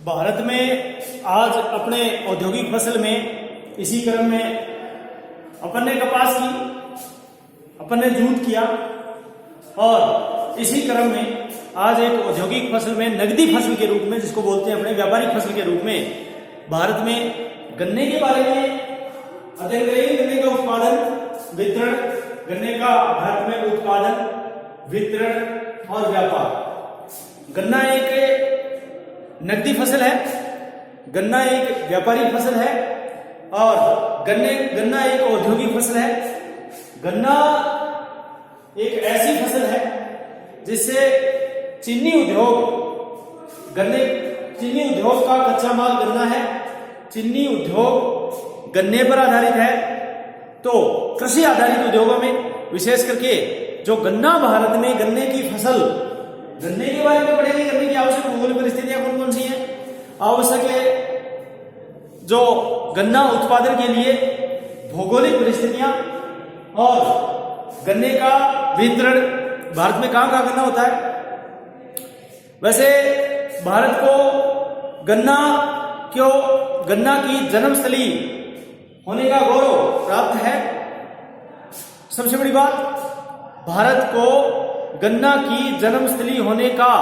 भारत में आज अपने औद्योगिक फसल में इसी क्रम में अपन ने कपास की, अपन ने जूट किया और इसी क्रम में आज एक औद्योगिक फसल में नगदी फसल के रूप में, जिसको बोलते हैं अपने व्यापारिक फसल के रूप में, भारत में गन्ने के बारे में अध्ययन करेंगे। गन्ने का उत्पादन, वितरण, गन्ने का भारत में उत्पादन, वितरण और व्यापार। गन्ना एक नकदी फसल है, गन्ना एक व्यापारिक फसल है और गन्ना एक औद्योगिक फसल है। गन्ना एक ऐसी फसल है जिससे चीनी उद्योग का कच्चा माल गन्ना है। चीनी उद्योग गन्ने पर आधारित है। तो कृषि आधारित उद्योगों में विशेष करके जो गन्ना, भारत में गन्ने की फसल, गन्ने के बारे में पढ़ेंगे। गन्ने की आवश्यक भौगोलिक परिस्थितियां कौन कौन सी हैं, आवश्यक है जो गन्ना उत्पादन के लिए भौगोलिक परिस्थितियां, और गन्ने का वितरण, भारत में कहां कहां गन्ना होता है। वैसे भारत को गन्ना की जन्मस्थली होने का गौरव प्राप्त है। सबसे बड़ी बात, भारत को गन्ना की जन्मस्थली होने का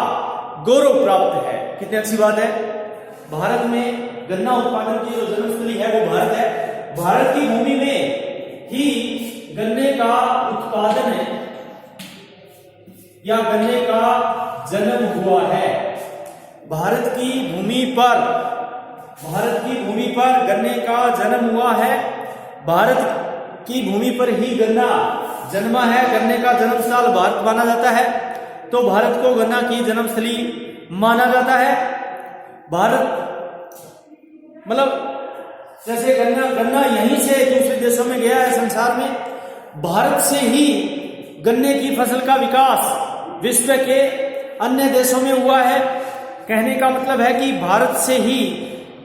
गौरव प्राप्त है। कितनी अच्छी बात है। भारत में गन्ना उत्पादन की जो जन्मस्थली है वो भारत है। भारत की भूमि में ही गन्ने का उत्पादन है या गन्ने का जन्म हुआ है। भारत की भूमि पर गन्ने का जन्म हुआ है। भारत की भूमि पर ही गन्ना जन्मा है। गन्ने का जन्म स्थल भारत माना जाता है, तो भारत को गन्ना की जन्मस्थली माना जाता है। भारत मतलब जैसे गन्ना यहीं से दूसरे देशों में गया है संसार में, भारत से ही गन्ने की फसल का विकास विश्व के अन्य देशों में हुआ है। कहने का मतलब है कि भारत से ही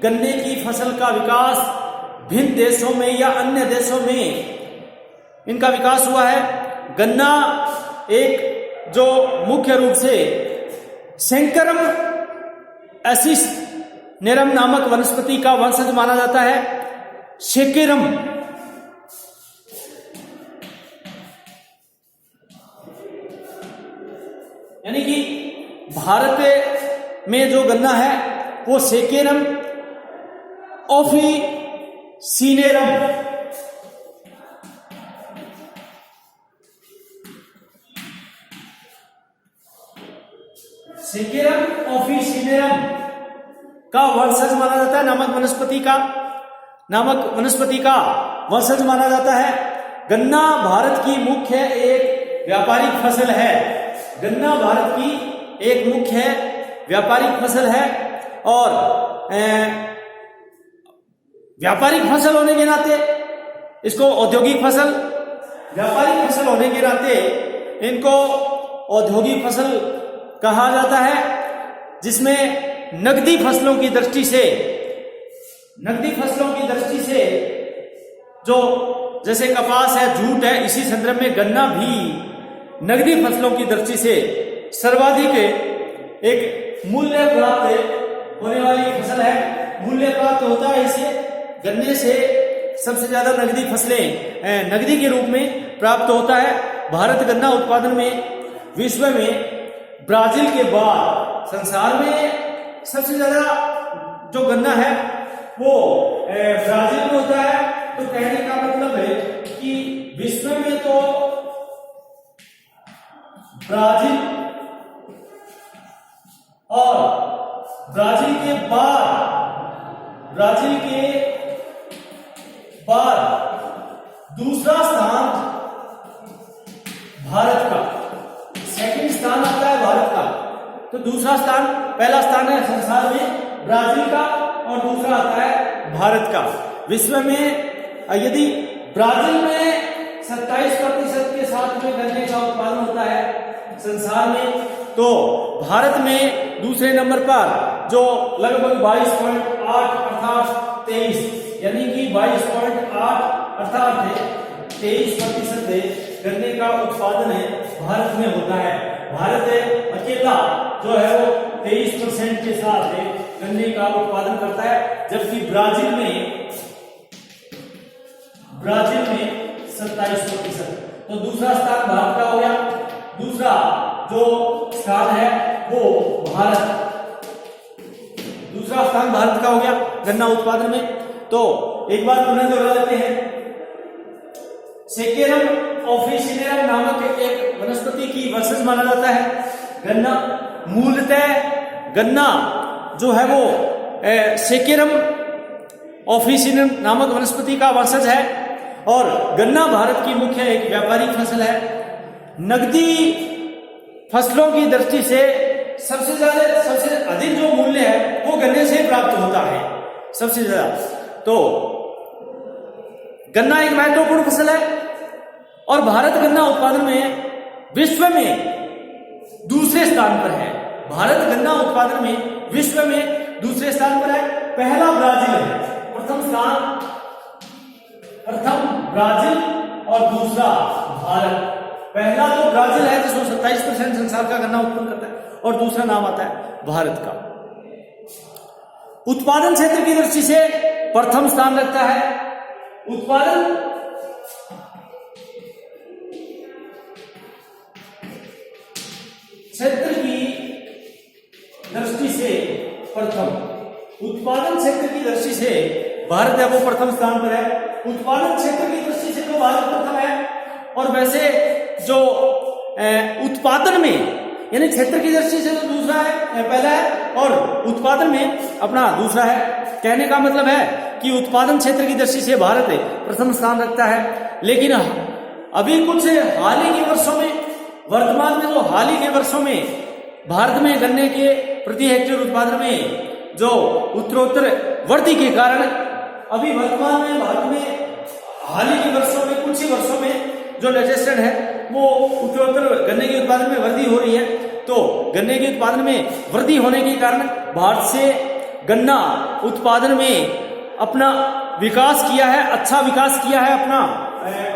गन्ने की फसल का विकास भिन्न देशों में या अन्य देशों में इनका विकास हुआ है। गन्ना एक जो मुख्य रूप से सेंकरम एसिस नेरम नामक वनस्पति का वंशज माना जाता है। सेकेरम यानी कि भारत में जो गन्ना है वो सेकेरम ऑफिसिनेरम सेकेरम ऑफिसिनेरम का वंशज माना जाता है। नामक वनस्पति का वंशज माना जाता है। गन्ना भारत की मुख्य एक व्यापारिक फसल है। गन्ना भारत की एक मुख्य व्यापारिक फसल है और व्यापारिक फसल होने के नाते इसको औद्योगिक फसल, व्यापारिक फसल होने के नाते इनको औद्योगिक फसल कहा जाता है, जिसमें नगदी फसलों की दृष्टि से जो जैसे कपास है, जूट है, इसी संदर्भ में गन्ना भी नगदी फसलों की दृष्टि से सर्वाधिक एक मूल्य प्राप्त होने वाली फसल है। मूल्य प्राप्त होता है इसे गन्ने से सबसे ज्यादा नगदी फसलें नगदी के रूप में प्राप्त होता है। भारत गन्ना उत्पादन में विश्व में ब्राजील के बाद संसार में सबसे ज्यादा जो गन्ना है वो ब्राजील में होता है। तो कहने का मतलब है कि विश्व में तो ब्राजील और ब्राजील के बाद दूसरा स्थान भारत का, सेकंड स्थान आता है भारत का। तो दूसरा स्थान, पहला स्थान है संसार में ब्राजील का और दूसरा आता है भारत का। विश्व में यदि ब्राजील में 27% के साथ में गन्ने का उत्पादन होता है संसार में, तो भारत में दूसरे नंबर पर जो लगभग 22.8 अर्थात 23, यानी कि 22.8 अर्थात 23% गन्ने का उत्पादन है भारत में होता है। भारत अकेला जो है वो 23% के साथ गन्ने का उत्पादन करता है, जबकि ब्राजील में 27%। तो दूसरा स्थान भारत का हो गया। दूसरा जो स्थान है वो दूसरा स्थान भारत का हो गया गन्ना उत्पादन में। तो एक बार पुनः दोहरा लेते हैं। सेकेरम ऑफिसिनेरम नामक एक वनस्पति की वंशज माना जाता है गन्ना। मूलतः गन्ना जो है वो सेकेरम ऑफिसिनेरम नामक वनस्पति का वंशज है और गन्ना भारत की मुख्य एक व्यापारिक फसल है। नकदी फसलों की दृष्टि से सबसे अधिक जो मूल्य है वो गन्ने से प्राप्त होता है सबसे ज्यादा। तो गन्ना एक महत्वपूर्ण फसल है और भारत गन्ना उत्पादन में विश्व में दूसरे स्थान पर है। भारत गन्ना उत्पादन में विश्व में दूसरे स्थान पर है। पहला ब्राजील है, प्रथम ब्राजील और दूसरा भारत। पहला तो ब्राजील है जिसमें 27% संसार का गन्ना उत्पन्न करता है और दूसरा नाम आता है भारत का। उत्पादन क्षेत्र की दृष्टि से प्रथम स्थान रखता है। उत्पादन क्षेत्र की दृष्टि से उत्पादन क्षेत्र की दृष्टि से भारत है वो प्रथम स्थान पर है। उत्पादन क्षेत्र की दृष्टि से तो भारत प्रथम है और वैसे जो उत्पादन में यानी क्षेत्र की दृष्टि से तो दूसरा है, पहला है और उत्पादन में अपना दूसरा है। कहने का मतलब है कि उत्पादन क्षेत्र की दृष्टि से भारत प्रथम स्थान रखता है। लेकिन अभी कुछ हाल ही के वर्षों में, वर्तमान में जो हाल ही के वर्षों में भारत में गन्ने के प्रति हेक्टेयर उत्पादन में जो उत्तरोत्तर वृद्धि के कारण अभी वर्तमान में भारत में हाल ही के वर्षों में, कुछ ही वर्षों में जो लेटेस्ट ट्रेंड है वो उत्तरोत्तर गन्ने के उत्पादन में वृद्धि हो रही है। तो गन्ने के उत्पादन में वृद्धि होने के कारण भारत से गन्ना उत्पादन में अपना विकास किया है, अच्छा विकास किया है अपना,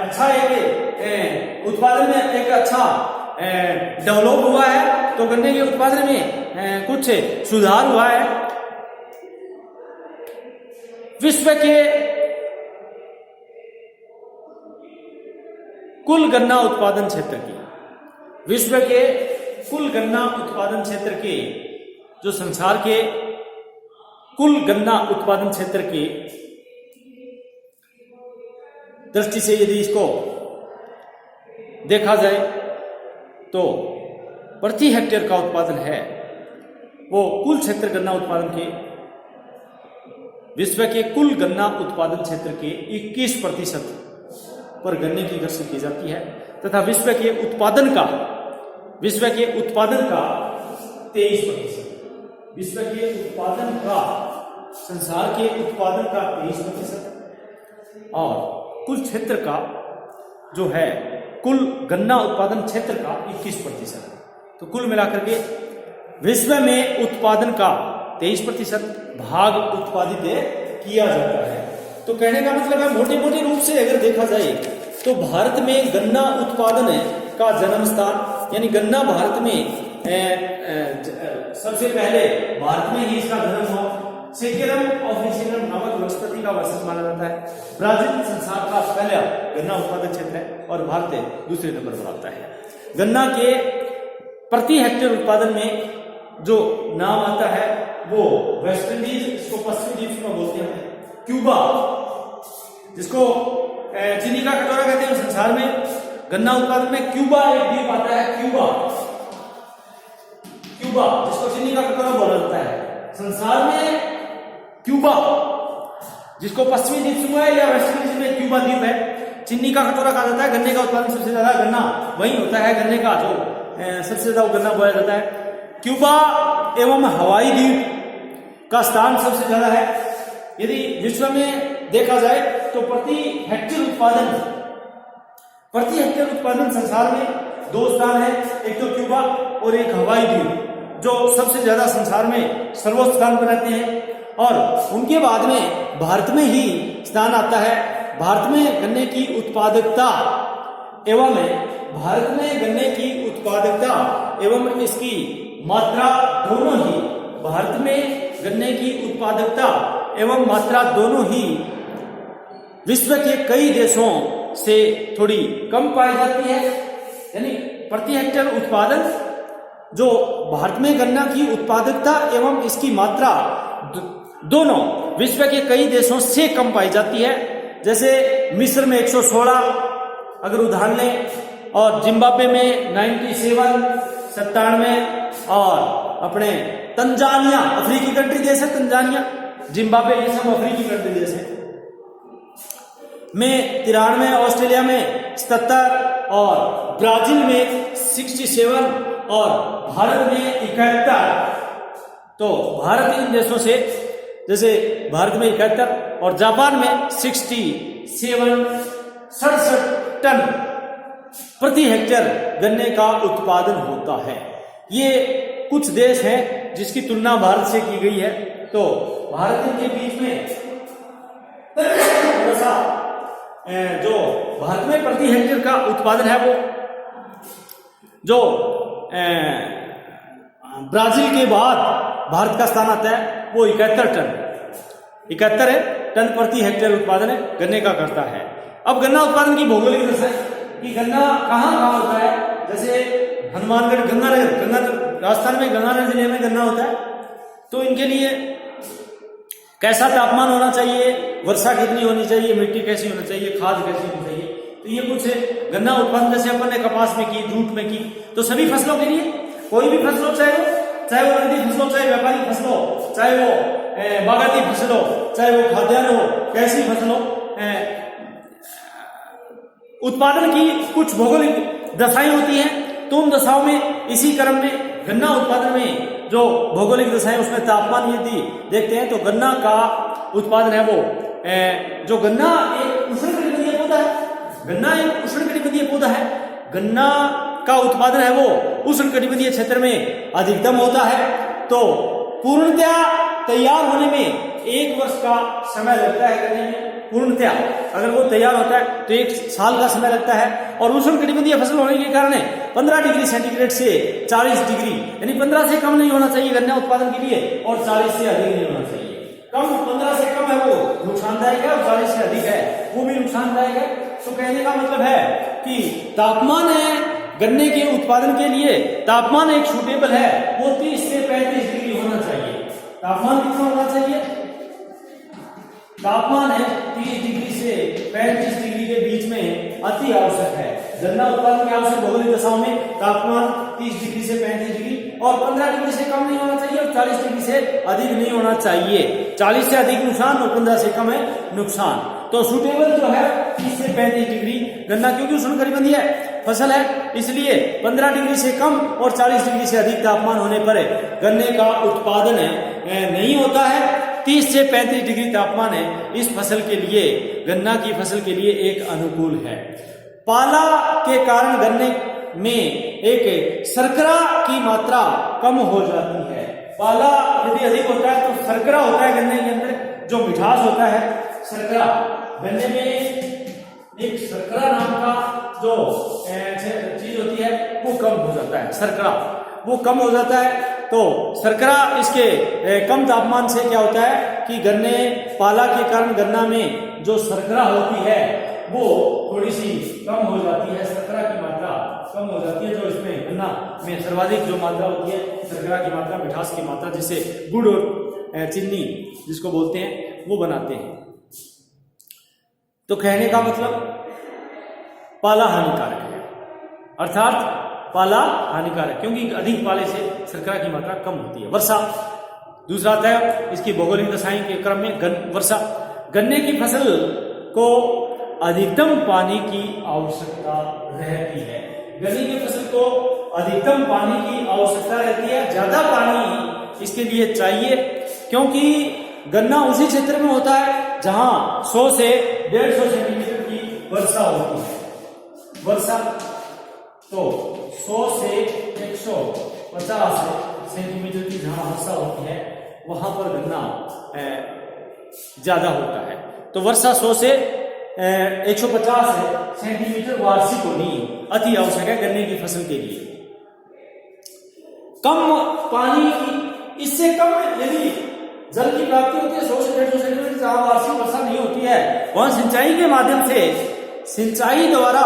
अच्छा एक उत्पादन में एक अच्छा डेवलप हुआ है। तो गन्ने के उत्पादन में कुछ सुधार हुआ है। विश्व के कुल गन्ना उत्पादन क्षेत्र की, विश्व के कुल गन्ना उत्पादन क्षेत्र के, जो संसार के कुल गन्ना उत्पादन क्षेत्र की दृष्टि से यदि इसको देखा जाए तो प्रति हेक्टेयर का उत्पादन है वो कुल क्षेत्र गन्ना उत्पादन के, विश्व के कुल गन्ना उत्पादन क्षेत्र के 21% पर गन्ने की कृषि की जाती है तथा विश्व के उत्पादन का 23%, विश्व के उत्पादन का, संसार के उत्पादन का 23% और कुल क्षेत्र का जो है कुल गन्ना उत्पादन क्षेत्र का 21%। तो कुल मिलाकर के विश्व में उत्पादन का 23% भाग उत्पादित किया जाता है। तो कहने का मतलब है मोटे मोटे रूप से अगर देखा जाए तो भारत में गन्ना उत्पादन का जन्म स्थान यानी गन्ना भारत में सबसे पहले भारत में ही इसका जन्म हुआ। सेकेरम ऑफिसिनेरम नामक वनस्पति का वंशज माना जाता है। ब्राजील संसार का पहला गन्ना उत्पादन क्षेत्र है और भारत दूसरे नंबर पर आता है। गन्ना के प्रति हेक्टेयर उत्पादन में जो नाम आता है वो वेस्ट इंडीज, इसको पश्चिमी द्वीप में बोलते हैं, क्यूबा जिसको चीनी का कटोरा कहते हैं। संसार में गन्ना उत्पादन में क्यूबा एक द्वीप आता है, क्यूबा जिसको चीनी का कटोरा बोला जाता है। संसार में क्यूबा जिसको पश्चिमी द्वीप समूह है या वेस्ट इंडीज में क्यूबा द्वीप है, चीनी का कटोरा कहा जाता है। गन्ने का उत्पादन सबसे ज्यादा गन्ना वही होता है, गन्ने का जो सबसे ज्यादा गन्ना बोया जाता है। क्यूबा एवं हवाई द्वीप का स्थान सबसे ज्यादा है। यदि विश्व में देखा जाए तो प्रति हेक्टेयर उत्पादन संसार में 2 स्थान है, एक तो क्यूबा और एक हवाई द्वीप जो सबसे ज्यादा संसार में सर्वोच्च स्थान पर रहते हैं। और उनके बाद में भारत में ही स्थान आता है। भारत में गन्ने की उत्पादकता एवं इसकी मात्रा दोनों ही, भारत में गन्ने की उत्पादकता एवं मात्रा दोनों ही विश्व के कई देशों से थोड़ी कम पाई जाती है। यानी प्रति हेक्टेयर उत्पादन जो भारत में गन्ना की उत्पादकता एवं इसकी मात्रा दोनों विश्व के कई देशों से कम पाई जाती है। जैसे मिस्र में 116 अगर उदाहरण लें, और जिम्बाब्वे में 97 और अपने तंजानिया, अफ्रीकी कंट्री देश है तंजानिया, जिम्बाब्वे, ये सब अफ्रीकी कंट्री देश है, में 93, ऑस्ट्रेलिया में 77 और ब्राजील में 67 और भारत में 71। तो भारत इन देशों से, जैसे भारत में 71 और जापान में 67 टन प्रति हेक्टेयर गन्ने का उत्पादन होता है। ये कुछ देश हैं जिसकी तुलना भारत से की गई है। तो भारत के बीच में जो भारत में प्रति हेक्टेयर का उत्पादन है वो जो ब्राजील के बाद भारत का स्थान आता है वो 71 टन प्रति हेक्टेयर उत्पादन है गन्ने का करता है। अब गन्ना उत्पादन की भौगोलिक दशा कि गन्ना कहाँ होता है, जैसे हनुमानगढ़, गंगानगर, राजस्थान में गंगानगर जिले में गन्ना होता है। तो इनके लिए कैसा तापमान होना चाहिए, वर्षा कितनी होनी चाहिए, मिट्टी कैसी होनी चाहिए, खाद कैसी होनी चाहिए, तो ये कुछ गन्ना उत्पादन जैसे अपन ने कपास में की, जूट में की, तो सभी फसलों के लिए कोई भी फसल हो, चाहे वो नकदी फसल हो, चाहे व्यापारिक फसल हो, चाहे वो बागायती फसल हो, चाहे वो खाद्यान्न हो, कैसी फसल हो, उत्पादन की कुछ भौगोलिक दशाएं होती हैं। तो उन दशाओं में, इसी क्रम में गन्ना उत्पादन में जो भौगोलिक दशाएं, उसमें तापमान यदि देखते हैं तो गन्ना का उत्पादन है वो जो गन्ना एक उष्णकटिबंधीय पौधा है, गन्ना एक उष्णकटिबंधीय पौधा है, गन्ना का उत्पादन है वो उष्णकटिबंधीय क्षेत्र में अधिकतम होता है। तो पूर्णतया तैयार होने में 1 वर्ष का समय लगता है गन्ने में, पूर्णतया अगर वो तैयार होता है तो 1 साल का समय लगता है। और उष्णकटिबंधीय फसल होने के कारण 15 डिग्री सेंटीग्रेड से 40 डिग्री, यानी 15 से कम नहीं होना चाहिए गन्ना उत्पादन के लिए, और 40 से अधिक नहीं होना चाहिए। कम 15 से कम है वो नुकसानदायक है, और 40 से अधिक है वो भी नुकसानदायक है। तो कहने का मतलब है कि तापमान है गन्ने के उत्पादन के लिए, तापमान एक सूटेबल है, वो 30 से 35 डिग्री होना चाहिए। तापमान कितना होना चाहिए? तापमान है 30 डिग्री से 35 डिग्री के बीच में अति आवश्यक है। गन्ना उत्पादन के आवश्यक भौगोलिक दशाओं में तापमान 30 डिग्री से 35 डिग्री और 15 डिग्री से कम नहीं होना चाहिए, और 40 डिग्री से अधिक नहीं होना चाहिए। 40 से अधिक नुकसान और 15 से कम है नुकसान। तो सूटेबल जो है 30 से 35 डिग्री गन्ना, क्योंकि उष्णकटिबंधीय फसल है, इसलिए 15 डिग्री से कम और 40 डिग्री से अधिक तापमान होने पर गन्ने का उत्पादन नहीं होता है। 30 से 35 डिग्री तापमान है इस फसल के लिए, गन्ना की फसल के लिए एक अनुकूल है। पाला के कारण गन्ने में एक शर्करा की मात्रा कम हो जाती है। पाला यदि अधिक होता है तो शर्करा होता है गन्ने के अंदर, जो मिठास होता है शर्करा, गन्ने में एक शर्करा नाम का जो चीज होती है वो कम हो जाता है, शर्करा वो कम हो जाता है। तो शर्करा इसके कम तापमान से क्या होता है कि गन्ने, पाला के कारण गन्ना में जो शर्करा होती है वो थोड़ी सी कम हो जाती है, शर्करा की मात्रा कम हो जाती है। जो इसमें गन्ना में सर्वाधिक जो मात्रा होती है शर्करा की मात्रा, मिठास की मात्रा, जिसे गुड़ और चीनी जिसको बोलते हैं वो बनाते हैं। तो कहने का मतलब पाला हानिकारक है, अर्थात पाला हानिकारक, क्योंकि अधिक पाले से शर्करा की मात्रा कम होती है। वर्षा दूसरा आता है इसकी भौगोलिक दशाएं के क्रम में वर्षा। गन्ने की फसल को अधिकतम पानी की आवश्यकता रहती है। गन्ने की फसल को अधिकतम पानी की आवश्यकता रहती है, ज्यादा पानी इसके लिए चाहिए, क्योंकि गन्ना उसी क्षेत्र में होता है जहां 100 से 150 सेंटीमीटर की वर्षा होती है। वर्षा तो 100 से 150 सेंटीमीटर की जहां वर्षा होती है वहां पर गन्ना ज्यादा होता है। तो वर्षा 100 से 150 सेंटीमीटर वार्षिक होनी अति आवश्यक है गन्ने की फसल के लिए। कम पानी की, इससे कम यदि जल की प्राप्ति होती है 100 से 150 सेंटीमीटर, जहां वार्षिक वर्षा नहीं होती है, वहां सिंचाई के माध्यम से, सिंचाई द्वारा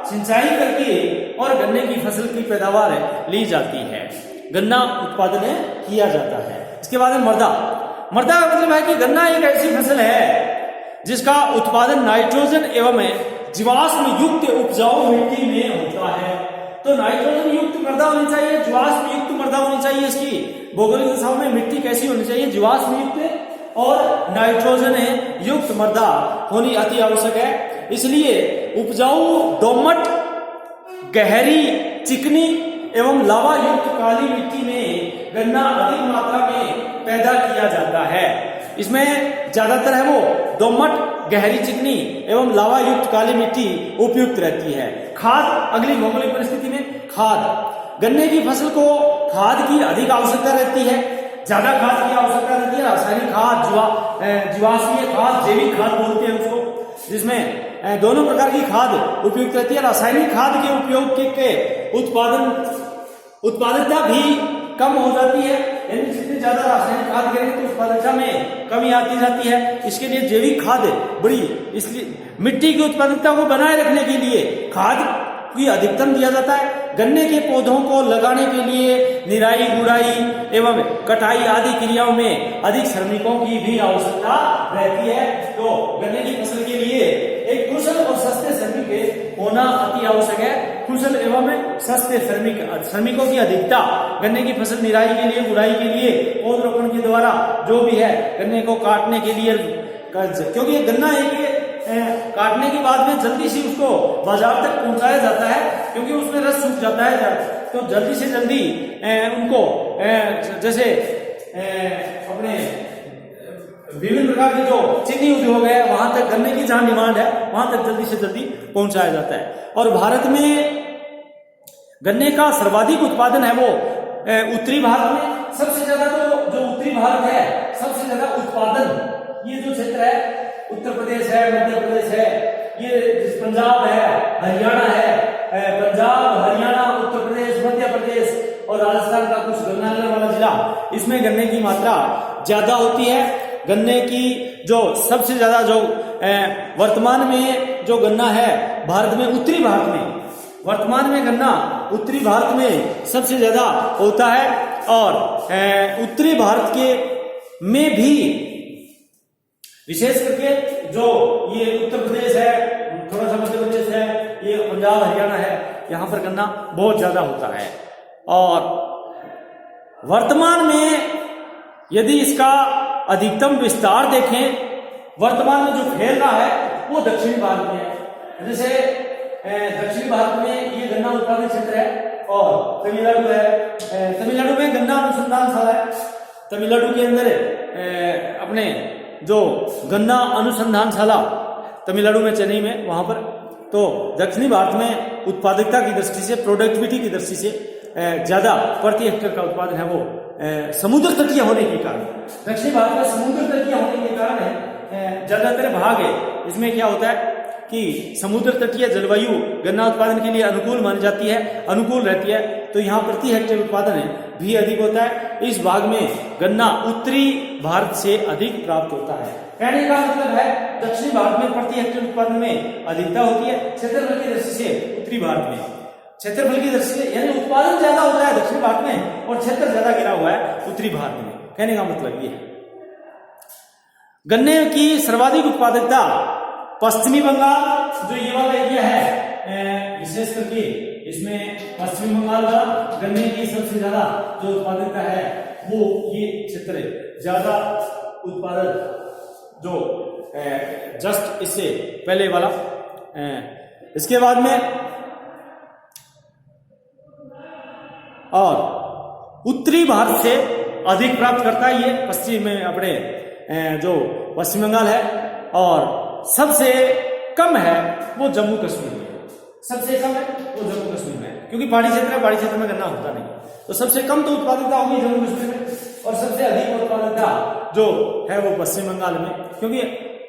सिंचाई करके और गन्ने की फसल की पैदावार ली जाती है, गन्ना उत्पादन किया जाता है। इसके बाद में मृदा। मृदा का मतलब है कि गन्ना एक ऐसी फसल है जिसका उत्पादन नाइट्रोजन एवं जीवाश्म युक्त उपजाऊ मिट्टी में होता है। तो नाइट्रोजन युक्त मृदा होनी चाहिए, जीवाश्म युक्त मृदा होनी चाहिए। इसकी भौगोलिक दशाओं में मिट्टी कैसी होनी चाहिए? जीवाश्म युक्त और नाइट्रोजन युक्त मृदा होनी अति आवश्यक है। इसलिए उपजाऊ दोमट, गहरी, चिकनी एवं लावा युक्त काली मिट्टी में गन्ना अधिक मात्रा में पैदा किया जाता है। इसमें ज्यादातर है वो दोमट, गहरी, चिकनी एवं लावा युक्त काली मिट्टी उपयुक्त रहती है। खाद, अगली भौगोलिक परिस्थिति में खाद। गन्ने की फसल को खाद की अधिक आवश्यकता रहती है, ज्यादा खाद की आवश्यकता रहती है। रासायनिक खाद, जीवाश्मीय खाद, जैविक खाद बोलते हैं उसको, जिसमें दोनों प्रकार की खाद उपयुक्त रहती है। रासायनिक खाद के उपयोग के उत्पादकता भी कम हो जाती है, यानी जितनी ज्यादा रासायनिक खाद करेंगे तो उत्पादकता में कमी आती जाती है। इसके लिए जैविक खाद बड़ी, इसलिए मिट्टी की उत्पादकता को बनाए रखने के लिए खाद की अधिकतम दिया जाता है। गन्ने के पौधों को लगाने के लिए निराई, गुड़ाई एवं कटाई आदि क्रियाओं में अधिक श्रमिकों की भी आवश्यकता रहती है। तो गन्ने की फसल के लिए एक कुशल और सस्ते श्रमिक होना अति आवश्यक है। कुशल एवं सस्ते श्रमिकों की अधिकता गन्ने की फसल निराई के लिए, गुड़ाई के लिए, पौधरोपण के द्वारा जो भी है गन्ने को काटने के लिए, क्योंकि ये गन्ना एक काटने के बाद में जल्दी से उसको बाजार तक पहुंचाया जाता है, क्योंकि उसमें रस सूख जाता है, तो जल्दी से जल्दी उनको जैसे अपने विभिन्न प्रकार के जो चीनी उद्योग है वहां तक गन्ने की जहां डिमांड है वहां तक जल्दी से जल्दी पहुंचाया जाता है। और भारत में गन्ने का सर्वाधिक उत्पादन है वो उत्तरी भारत में। सबसे ज्यादा तो जो उत्तरी भारत है, सबसे ज्यादा उत्पादन ये जो क्षेत्र है, उत्तर प्रदेश है, मध्य प्रदेश है, ये पंजाब है, हरियाणा है, पंजाब, हरियाणा, उत्तर प्रदेश, मध्य प्रदेश और राजस्थान का कुछ गन्ना वाला जिला, इसमें गन्ने की मात्रा ज्यादा होती है। गन्ने की जो सबसे ज्यादा जो वर्तमान में जो गन्ना है भारत में, उत्तरी भारत में, वर्तमान में गन्ना उत्तरी भारत में सबसे ज्यादा होता है। और उत्तरी भारत के में भी विशेष करके जो ये उत्तर प्रदेश है, थोड़ा सा मध्य प्रदेश है, ये पंजाब, हरियाणा है, यहाँ पर गन्ना बहुत ज्यादा होता है। और वर्तमान में यदि इसका अधिकतम विस्तार देखें, वर्तमान में जो फैल रहा है वो दक्षिणी भारत में है। जैसे दक्षिणी भारत में ये गन्ना उत्पादन क्षेत्र है और तमिलनाडु है। तमिलनाडु में गन्ना अनुसंधानशाला है। तमिलनाडु के अंदर अपने जो गन्ना अनुसंधानशाला तमिलनाडु में, चेन्नई में, वहां पर, तो दक्षिणी भारत में उत्पादकता की दृष्टि से, प्रोडक्टिविटी की दृष्टि से ज्यादा प्रति हेक्टेयर का उत्पादन है वो समुद्र तटीय होने के कारण, दक्षिणी भारत में समुद्र तटीय होने के कारण ज्यादातर भाग है इसमें क्या होता है कि समुद्र तटीय जलवायु गन्ना उत्पादन के लिए अनुकूल मानी जाती है, अनुकूल रहती है, तो यहाँ प्रति हेक्टेयर उत्पादन भी अधिक होता है। इस भाग में गन्ना उत्तरी भारत से अधिक प्राप्त होता है। कहने का मतलब है दक्षिणी भारत में प्रति हेक्टेयर उत्पादन में अधिकता होती है, क्षेत्रफल की दृष्टि से उत्तरी भारत में, क्षेत्रफल की दृष्टि से यानी उत्पादन ज्यादा होता है दक्षिणी भारत में और क्षेत्र ज्यादा गिरा हुआ है उत्तरी भारत में। कहने का मतलब ये है। गन्ने की सर्वाधिक उत्पादकता पश्चिमी बंगाल, जो ये वाला एरिया है विशेष करके, इसमें पश्चिमी बंगाल का गन्ने की सबसे ज्यादा जो उत्पादकता है वो ये क्षेत्र ज्यादा उत्पादक, जो जस्ट इससे पहले वाला। इसके बाद में और उत्तरी भारत से अधिक प्राप्त करता है ये पश्चिम में अपने जो पश्चिम बंगाल है, और सबसे कम है वो जम्मू कश्मीर में। सबसे कम है वो जम्मू कश्मीर में, क्योंकि पहाड़ी क्षेत्र है, पहाड़ी क्षेत्र में गन्ना होता नहीं, तो सबसे कम तो उत्पादकता होगी जम्मू कश्मीर में, और सबसे अधिक उत्पादकता जो है वो पश्चिम बंगाल में, क्योंकि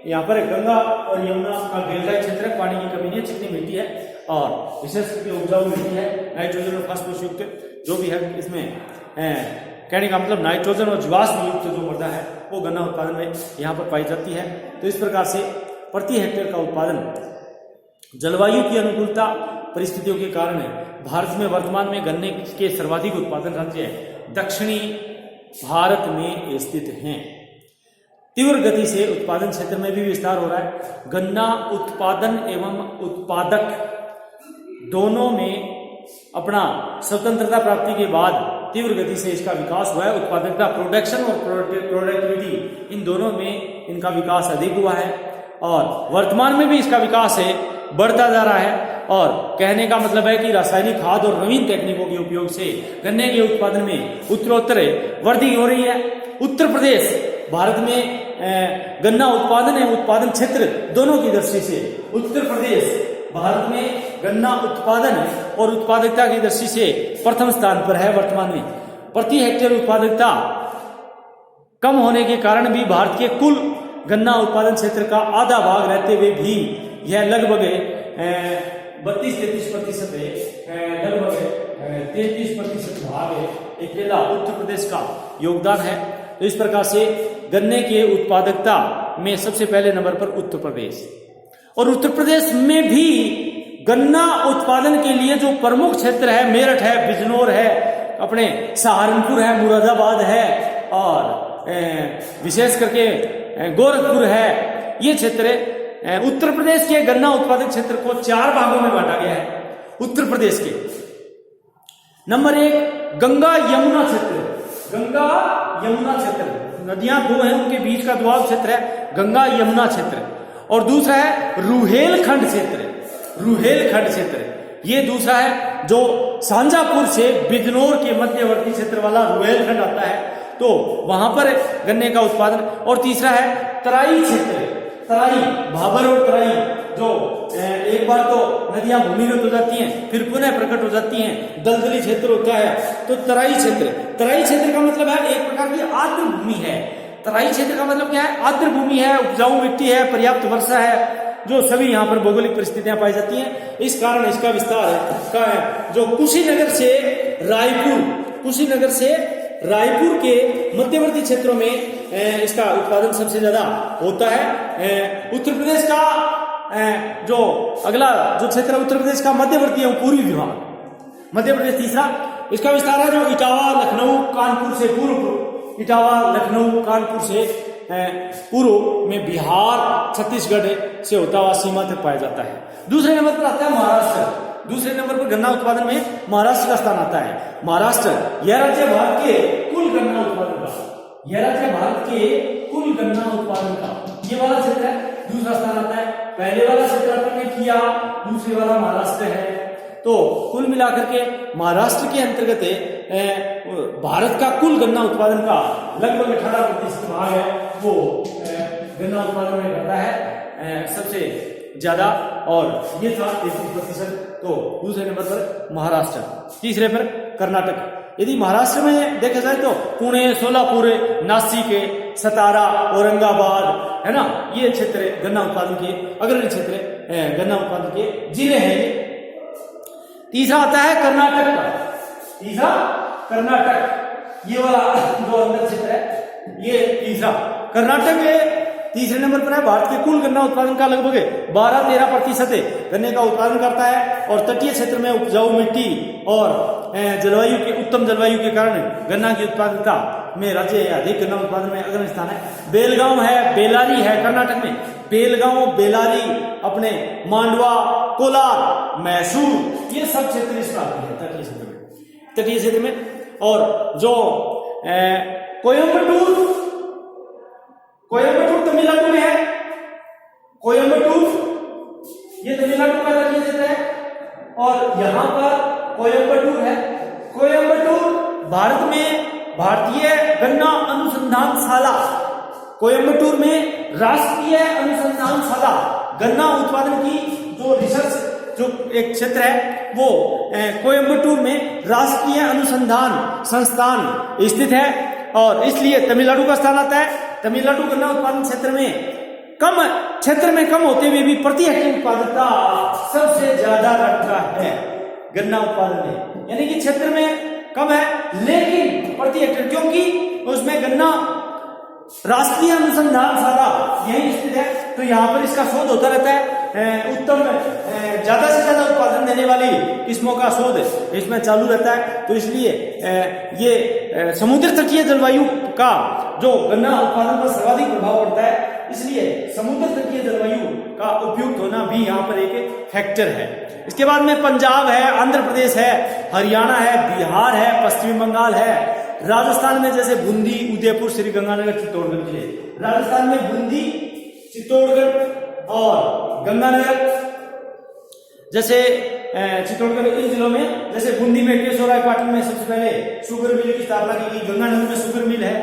यहाँ पर गंगा और यमुना का घेरदार क्षेत्र है, पानी की कमी नहीं है, चिकनी मिट्टी है और विशेष करके उपजाऊ मिट्टी है, नाइट्रोजन और फास्फोरस युक्त जो भी है इसमें कहने का मतलब नाइट्रोजन और जीवाश्म युक्त जो मृदा है वो गन्ना उत्पादन में यहाँ पर पाई जाती है। तो इस प्रकार से प्रति हेक्टेयर का उत्पादन जलवायु की अनुकूलता परिस्थितियों के कारण भारत में वर्तमान में गन्ने के सर्वाधिक उत्पादन राज्य दक्षिणी भारत में स्थित हैं। तीव्र गति से उत्पादन क्षेत्र में भी विस्तार हो रहा है। गन्ना उत्पादन एवं उत्पादक दोनों में अपना स्वतंत्रता प्राप्ति के बाद तीव्र गति से इसका विकास हुआ है। उत्पादकता, प्रोडक्शन और प्रोडक्टिविटी, इन दोनों में इनका विकास अधिक हुआ है और वर्तमान में भी इसका विकास है बढ़ता जा रहा है। और कहने का मतलब है कि रासायनिक खाद और नवीन तकनीकों के उपयोग से गन्ने के उत्पादन में उत्तरोत्तर वृद्धि हो रही है। उत्तर प्रदेश भारत में गन्ना उत्पादन एवं उत्पादन क्षेत्र दोनों की दृष्टि से उत्तर प्रदेश भारत में गन्ना उत्पादन और उत्पादकता की दृष्टि से प्रथम स्थान पर है। वर्तमान में प्रति हेक्टेयर उत्पादकता कम होने के कारण भी भारत के कुल गन्ना उत्पादन क्षेत्र का आधा भाग रहते हुए भी यह लगभग 32-33% है, लगभग 33% भाग अकेला उत्तर प्रदेश का योगदान है। तो इस प्रकार से गन्ने के उत्पादकता में सबसे पहले नंबर पर उत्तर प्रदेश, और उत्तर प्रदेश में भी गन्ना उत्पादन के लिए जो प्रमुख क्षेत्र है, मेरठ है, बिजनौर है, अपने सहारनपुर है, मुरादाबाद है और विशेष करके गोरखपुर है, ये क्षेत्र उत्तर प्रदेश के गन्ना उत्पादक क्षेत्र को 4 भागों में बांटा गया है। उत्तर प्रदेश के नंबर 1 गंगा यमुना क्षेत्र, गंगा यमुना क्षेत्र, नदियां 2 हैं, उनके बीच का दुआब क्षेत्र है गंगा यमुना क्षेत्र। और दूसरा है रुहेलखंड क्षेत्र, रुहेलखंड क्षेत्र, ये दूसरा है जो सांजापुर से बिजनौर के मध्यवर्ती क्षेत्र वाला रुहेलखंड आता है, तो वहां पर गन्ने का उत्पादन। और तीसरा है तराई क्षेत्र, तराई, भाबर और तराई, जो एक बार तो नदियां भूमिगत हो जाती हैं फिर पुनः प्रकट हो जाती हैं, दलदली क्षेत्र होता है। तो तराई क्षेत्र, तराई क्षेत्र का मतलब है एक प्रकार की आर्द्र भूमि है। तराई क्षेत्र का मतलब क्या है? आर्द्र भूमि है, उपजाऊ मिट्टी है, पर्याप्त वर्षा है, जो सभी यहाँ पर भौगोलिक परिस्थितियां पाई जाती हैं। इस कारण इसका विस्तार है जो कुशीनगर से रायपुर, कुशीनगर से रायपुर के मध्यवर्ती क्षेत्रों में इसका उत्पादन सबसे ज्यादा होता है। उत्तर प्रदेश का जो अगला जो क्षेत्र है उत्तर प्रदेश का मध्यवर्ती है पूर्वी विभाग, मध्य प्रदेश तीसरा। इसका विस्तार है जो इटावा, लखनऊ, कानपुर से पूर्व, इटावा, लखनऊ, कानपुर से पूर्व में बिहार, छत्तीसगढ़ से होता हुआ सीमा तक पाया जाता है। दूसरे नंबर पर आता है महाराष्ट्र। दूसरे नंबर पर गन्ना उत्पादन में महाराष्ट्र का स्थान आता है। महाराष्ट्र यह राज्य भारत के कुल गन्ना उत्पादन का, यह राज्य भारत के कुल गन्ना उत्पादन का ये वाला क्षेत्र है, दूसरा स्थान आता है। पहले वाला क्षेत्र अपन ने किया, दूसरे वाला महाराष्ट्र है। तो कुल मिलाकर के महाराष्ट्र के अंतर्गत भारत का कुल गन्ना उत्पादन का लगभग 18% भाग है वो गन्ना उत्पादन में करता है सबसे ज्यादा, और ये था 33%। तो दूसरे नंबर पर महाराष्ट्र, तीसरे पर कर्नाटक। यदि महाराष्ट्र में देखा जाए तो पुणे, सोलापुर, नासिक, सतारा, औरंगाबाद, है ना, ये क्षेत्र गन्ना उत्पादन के अग्रणी क्षेत्र, गन्ना उत्पादन के जिले हैं। तीसरा आता है कर्नाटक का, तीसरा कर्नाटक, ये वाला जो अंदर क्षेत्र है ये तीसरा कर्नाटक तीसरे नंबर पर है। भारत के कुल गन्ना उत्पादन का लगभग 12-13% गन्ने का उत्पादन करता है, और तटीय क्षेत्र में उपजाऊ मिट्टी और जलवायु के उत्तम जलवायु के कारण गन्ना की उत्पादकता में राज्य अधिक गन्ना उत्पादन में अग्रणी स्थान है। बेलगांव है, बेलारी है कर्नाटक में, बेलगांव, बेलारी, अपने मांडवा, कोलार, मैसूर, ये सब क्षेत्र इसमें आते हैं तटीय क्षेत्र में, तटीय क्षेत्र में। और जो कोयम्बटूर, कोयम्बटूर तमिलनाडु में है, कोयम्बटूर ये तमिलनाडु का तटीय क्षेत्र है, और यहां पर कोयम्बटूर है। कोयम्बटूर भारत में भारतीय गन्ना अनुसंधानशाला, कोयम्बटूर में राष्ट्रीय अनुसंधानशाला गन्ना उत्पादन की जो रिसर्च जो एक क्षेत्र है वो कोयम्बटूर में राष्ट्रीय अनुसंधान संस्थान स्थित है, और इसलिए तमिलनाडु का स्थान आता है। तमिलनाडु गन्ना उत्पादन क्षेत्र में कम होते हुए भी प्रति हेक्टेयर उत्पादकता सबसे ज्यादा रखता है गन्ना उत्पादन में, यानी कि क्षेत्र में कम है, लेकिन प्रति हेक्टेयर, क्योंकि उसमें गन्ना राष्ट्रीय अनुसंधानशाला यही स्थित है, तो यहाँ पर इसका शोध होता रहता है। उत्तम ज्यादा से ज्यादा उत्पादन देने वाली किस्मों का शोध इसमें चालू रहता है। तो इसलिए ये समुद्र तटीय जलवायु का जो गन्ना उत्पादन पर सर्वाधिक प्रभाव पड़ता है, इसलिए समुद्र तटीय जलवायु का उपयुक्त होना भी यहाँ पर एक फैक्टर है। इसके बाद में पंजाब है, आंध्र प्रदेश है, हरियाणा है, बिहार है, पश्चिमी बंगाल है, राजस्थान में जैसे बूंदी, उदयपुर, श्री गंगानगर, चित्तौड़गढ़ जिले, राजस्थान में बूंदी, चित्तौड़गढ़ और गंगानगर, जैसे चित्तौड़गढ़ इन जिलों में, जैसे बूंदी में केशोराय पाटन में सबसे पहले शुगर मिल की स्थापना की गई, गंगानगर में शुगर मिल है,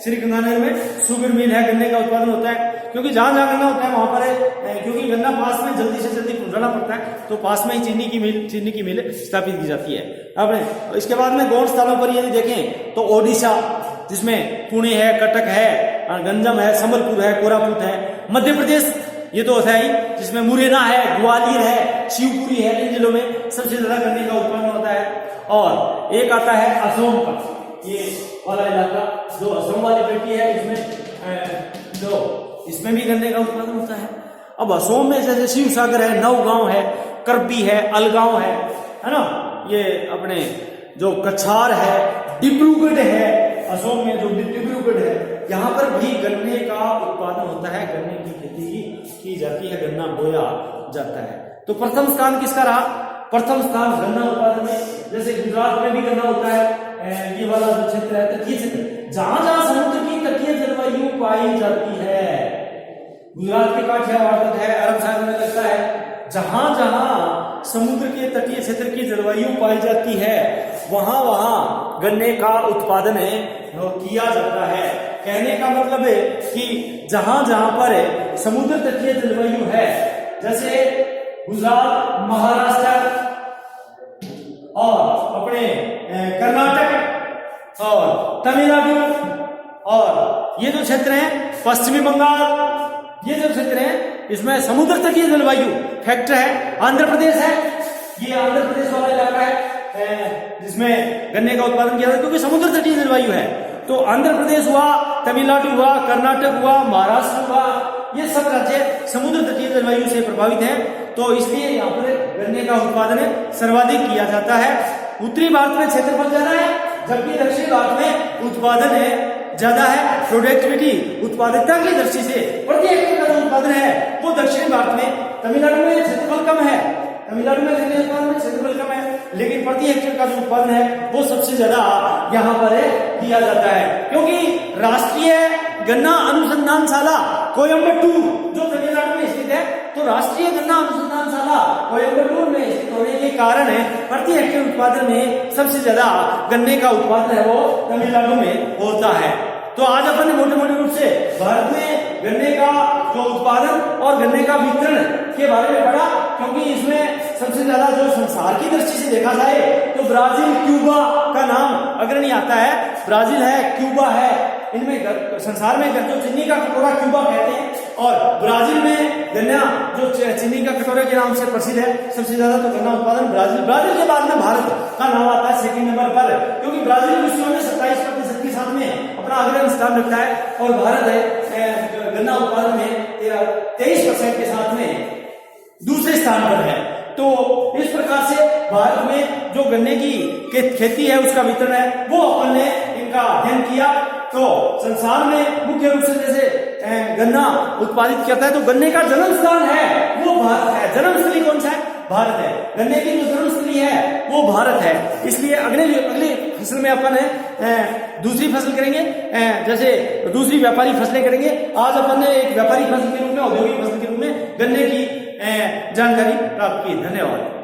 श्री गंगानगर में शुगर मिल है, गन्ने का उत्पादन होता है, क्योंकि जहां जहां गन्ना होता है वहां पर, क्योंकि गन्ना पास में जल्दी से जल्दी पहुंचाना पड़ता है, तो पास में ही चीनी की मिल स्थापित की जाती है। अब इसके बाद में गौण स्थानों पर यदि देखें तो ओडिशा, जिसमें पुणे है, कटक है, गंजम है, संबलपुर है, कोरापुट है, मध्य प्रदेश ये तो है ही, जिसमें मुरैना है, ग्वालियर है, शिवपुरी है, इन जिलों में सबसे ज्यादा गन्ने का उत्पादन होता है। और एक आता है असम का, ये वाला इलाका जो असम वाली बेटी है, इसमें भी गन्ने का उत्पादन होता है। अब असम में जैसे शिव सागर है, नौगांव है, करबी है, अलगांव है ना, ये अपने जो कछार है, डिब्रूगढ़ है, असम में जो डिब्रूगढ़ है, यहाँ पर भी गन्ने का उत्पादन होता है, गन्ने की खेती की जाती है, गन्ना बोया जाता है। तो प्रथम स्थान किसका रहा? प्रथम स्थान गन्ना उत्पादन में, जैसे गुजरात में भी गन्ना होता है, ये वाला जो क्षेत्र है तटीय क्षेत्र, जहां जहां समुद्र की तटीय जलवायु पाई जाती है, गुजरात के काठियावाड़ तक है, अरब सागर में लगता है, जहां जहां समुद्र के तटीय क्षेत्र की जलवायु पाई जाती है वहां वहां गन्ने का उत्पादन किया जाता है। कहने का मतलब है कि जहां जहां पर समुद्र तटीय जलवायु है, जैसे गुजरात, महाराष्ट्र और अपने कर्नाटक और तमिलनाडु और ये जो क्षेत्र हैं, पश्चिमी बंगाल, ये जो क्षेत्र हैं, इसमें समुद्र तटीय जलवायु फैक्टर है। आंध्र प्रदेश है, ये आंध्र प्रदेश वाला इलाका है जिसमें गन्ने का उत्पादन किया जाता है, क्योंकि समुद्र तटीय जलवायु है। तो आंध्र प्रदेश हुआ, तमिलनाडु हुआ, कर्नाटक हुआ, महाराष्ट्र हुआ, ये सब राज्य समुद्र तटीय जलवायु से प्रभावित हैं, तो इसलिए यहाँ पर गन्ने का उत्पादन सर्वाधिक किया जाता है। उत्तरी भारत में क्षेत्रफल ज्यादा है, जबकि दक्षिण भारत में उत्पादन ज्यादा है। प्रोडक्टिविटी, उत्पादकता की दृष्टि से प्रति हेक्टेयर का जो उत्पादन है वो दक्षिण भारत में, तमिलनाडु में क्षेत्रफल कम है, तमिलनाडु में गन्ने उत्पादन में क्षेत्रफल कम है, लेकिन प्रति हेक्टेयर का जो उत्पादन है वो सबसे ज्यादा यहाँ पर किया जाता है, क्योंकि राष्ट्रीय गन्ना अनुसंधानशाला कोयम्बटूर जो तमिलनाडु में स्थित है, तो राष्ट्रीय गन्ना अनुसंधानशाला कोयम्बटूर में स्थित होने के कारण प्रति हेक्टेयर उत्पादन में सबसे ज्यादा गन्ने का उत्पादन है वो तमिलनाडु में होता है। तो आज अपन मोटे मोटे रूप से भारत में गन्ने का जो उत्पादन और गन्ने का वितरण के बारे में पढ़ा, क्योंकि इसमें सबसे ज्यादा जो संसार की दृष्टि से देखा जाए तो ब्राजील, क्यूबा का नाम अग्रणी आता है। ब्राजील है, क्यूबा है, इनमें संसार में जो चीनी का कटोरा क्यूबा कहते हैं, और ब्राजील में गन्ना जो चीनी का कटोरे के नाम से प्रसिद्ध है। सबसे ज्यादा तो गन्ना उत्पादन ब्राजील के बाद में भारत का नाम आता है सेकंड नंबर पर, क्योंकि ब्राजील विश्व में 27% के साथ में अपना अग्रणी स्थान रखता है, और भारत है गन्ना उत्पादन में 23% के साथ में दूसरे स्थान पर है। तो इस प्रकार से भारत में जो गन्ने की खेती है उसका वितरण है वो अपन ने इनका अध्ययन किया। तो संसार में मुख्य रूप से जैसे गन्ना उत्पादित करता है, तो गन्ने का जन्म स्थान है वो भारत है। जन्मस्थली कौन सा है? भारत है। गन्ने की जो जन्मस्थली है वो भारत है। इसलिए अगले फसल में अपन दूसरी फसल करेंगे, जैसे दूसरी व्यापारी फसलें करेंगे। आज अपन ने एक व्यापारी फसल के रूप में, औद्योगिक फसल के रूप में गन्ने की जानकारी प्राप्त की। धन्यवाद।